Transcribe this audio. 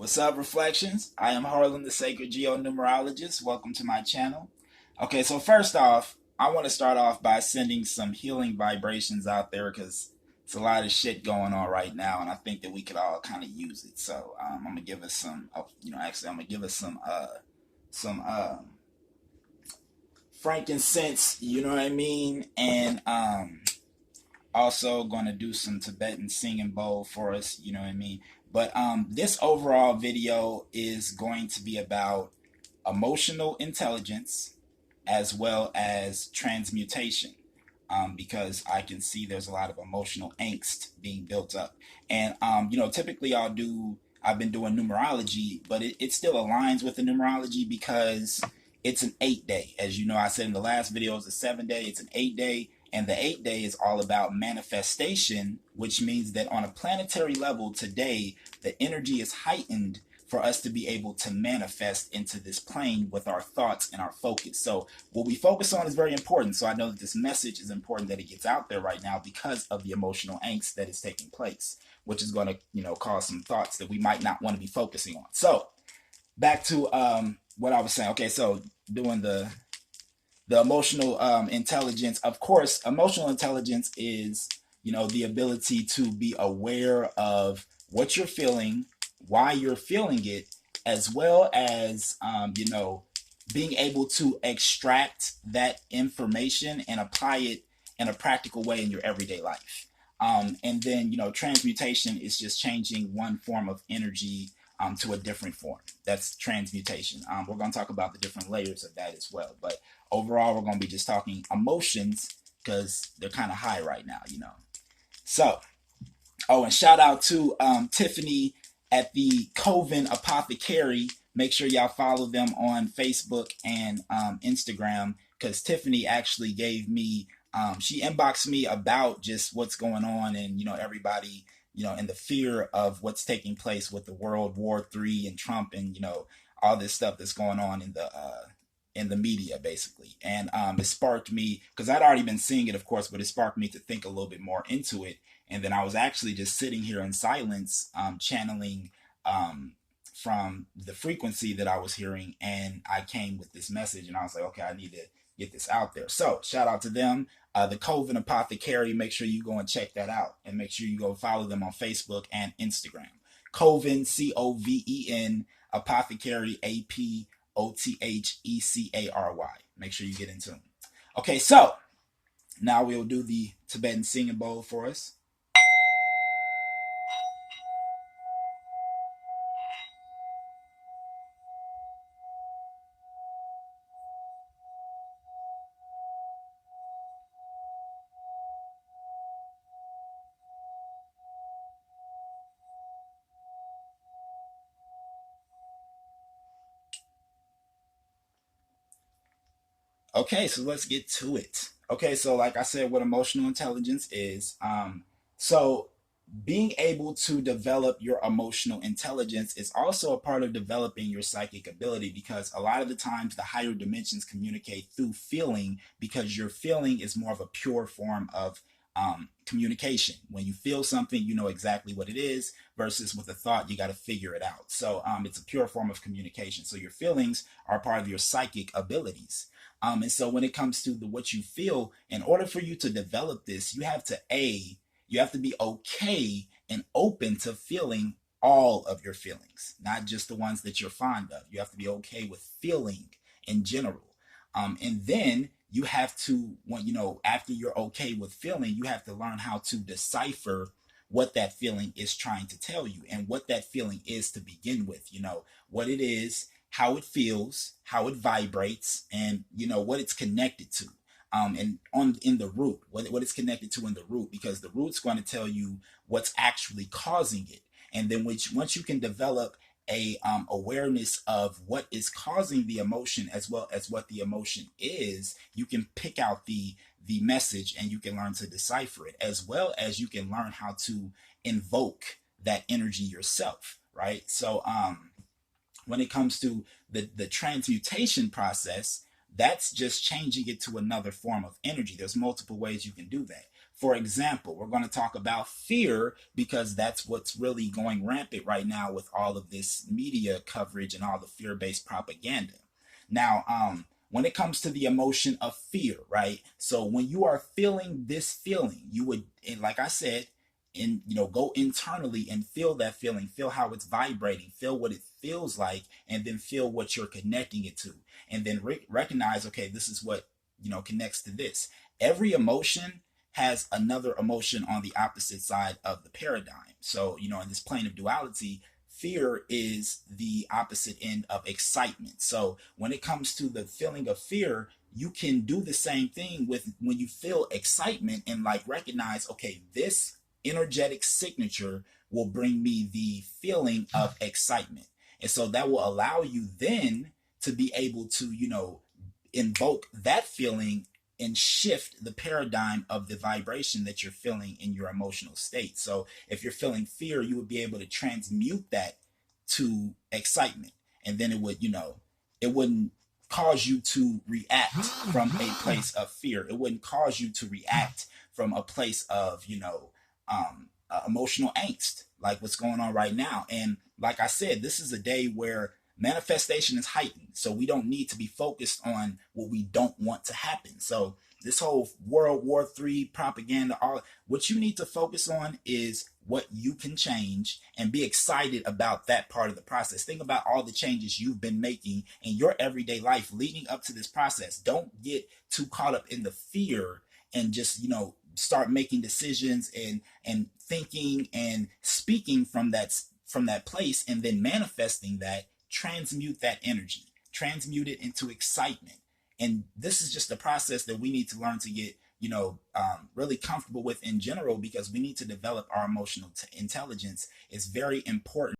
What's up, Reflections? I am Harlan, the Sacred Geonumerologist. Welcome to my channel. Okay, so first off, I want to start off by sending some healing vibrations out there because it's a lot of shit going on right now, and I think that we could all kind of use it. So I'm gonna give us some. I'm gonna give us some frankincense. You know what I mean? And also going to do some Tibetan singing bowl for us, you know what I mean? But this overall video is going to be about emotional intelligence as well as transmutation, because I can see there's a lot of emotional angst being built up. And, typically I've been doing numerology, but it still aligns with the numerology because it's an 8-day. As you know, I said in the last video, it's a 7-day, it's an 8-day. And the 8-day is all about manifestation, which means that on a planetary level today, the energy is heightened for us to be able to manifest into this plane with our thoughts and our focus. So what we focus on is very important. So I know that this message is important that it gets out there right now because of the emotional angst that is taking place, which is going to, cause some thoughts that we might not want to be focusing on. So back to what I was saying. Okay, so doing the emotional intelligence. Of course, emotional intelligence is, the ability to be aware of what you're feeling, why you're feeling it, as well as, being able to extract that information and apply it in a practical way in your everyday life. And then, transmutation is just changing one form of energy to a different form. That's transmutation. We're going to talk about the different layers of that as well. But overall, we're going to be just talking emotions because they're kind of high right now. So, and shout out to Tiffany at the Coven Apothecary. Make sure y'all follow them on Facebook and Instagram, because Tiffany actually gave me, she inboxed me about just what's going on and, everybody, and the fear of what's taking place with the World War III and Trump and, all this stuff that's going on in the media, basically. And it sparked me, because I'd already been seeing it, of course, but it sparked me to think a little bit more into it. And then I was actually just sitting here in silence, channeling from the frequency that I was hearing, and I came with this message, and I was like, okay, I need to get this out there. So shout out to them, the Coven Apothecary. Make sure you go and check that out, and make sure you go follow them on Facebook and Instagram. Coven, Coven, Apothecary, Apothecary. Make sure you get in tune. Okay, so now we'll do the Tibetan singing bowl for us. Okay, so let's get to it. Okay, so like I said, what emotional intelligence is, so being able to develop your emotional intelligence is also a part of developing your psychic ability, because a lot of the times the higher dimensions communicate through feeling, because your feeling is more of a pure form of communication. When you feel something, you know exactly what it is, versus with a thought, you got to figure it out. So it's a pure form of communication. So your feelings are part of your psychic abilities. And so when it comes to what you feel, in order for you to develop this, you have to be okay and open to feeling all of your feelings, not just the ones that you're fond of. You have to be okay with feeling in general. And then you have to, after you're okay with feeling, you have to learn how to decipher what that feeling is trying to tell you and what that feeling is to begin with, what it is, how it feels, how it vibrates, and, what it's connected to. And in the root, what it's connected to in the root, because the root's going to tell you what's actually causing it. And then once you can develop a awareness of what is causing the emotion as well as what the emotion is, you can pick out the message, and you can learn to decipher it, as well as you can learn how to invoke that energy yourself, right? So when it comes to the transmutation process, that's just changing it to another form of energy. There's multiple ways you can do that. For example, we're going to talk about fear because that's what's really going rampant right now with all of this media coverage and all the fear-based propaganda. Now, when it comes to the emotion of fear, right? So when you are feeling this feeling, you would, and like I said, go internally and feel that feeling, feel how it's vibrating, feel what it feels like, and then feel what you're connecting it to, and then recognize, okay, this is what connects to this. Every emotion has another emotion on the opposite side of the paradigm. So in this plane of duality, fear is the opposite end of excitement. So when it comes to the feeling of fear, you can do the same thing with when you feel excitement and like recognize, okay, this energetic signature will bring me the feeling of excitement. And so that will allow you then to be able to, invoke that feeling and shift the paradigm of the vibration that you're feeling in your emotional state. So if you're feeling fear, you would be able to transmute that to excitement. And then it would, it wouldn't cause you to react from a place of fear. It wouldn't cause you to react from a place of, emotional angst, like what's going on right now. And like I said, this is a day where manifestation is heightened. So we don't need to be focused on what we don't want to happen. So this whole World War III propaganda, all what you need to focus on is what you can change and be excited about that part of the process. Think about all the changes you've been making in your everyday life leading up to this process. Don't get too caught up in the fear and just, start making decisions and thinking and speaking from that place, and then manifesting that. Transmute that energy, transmute it into excitement. And this is just a process that we need to learn to get, really comfortable with in general, because we need to develop our emotional intelligence. It's very important.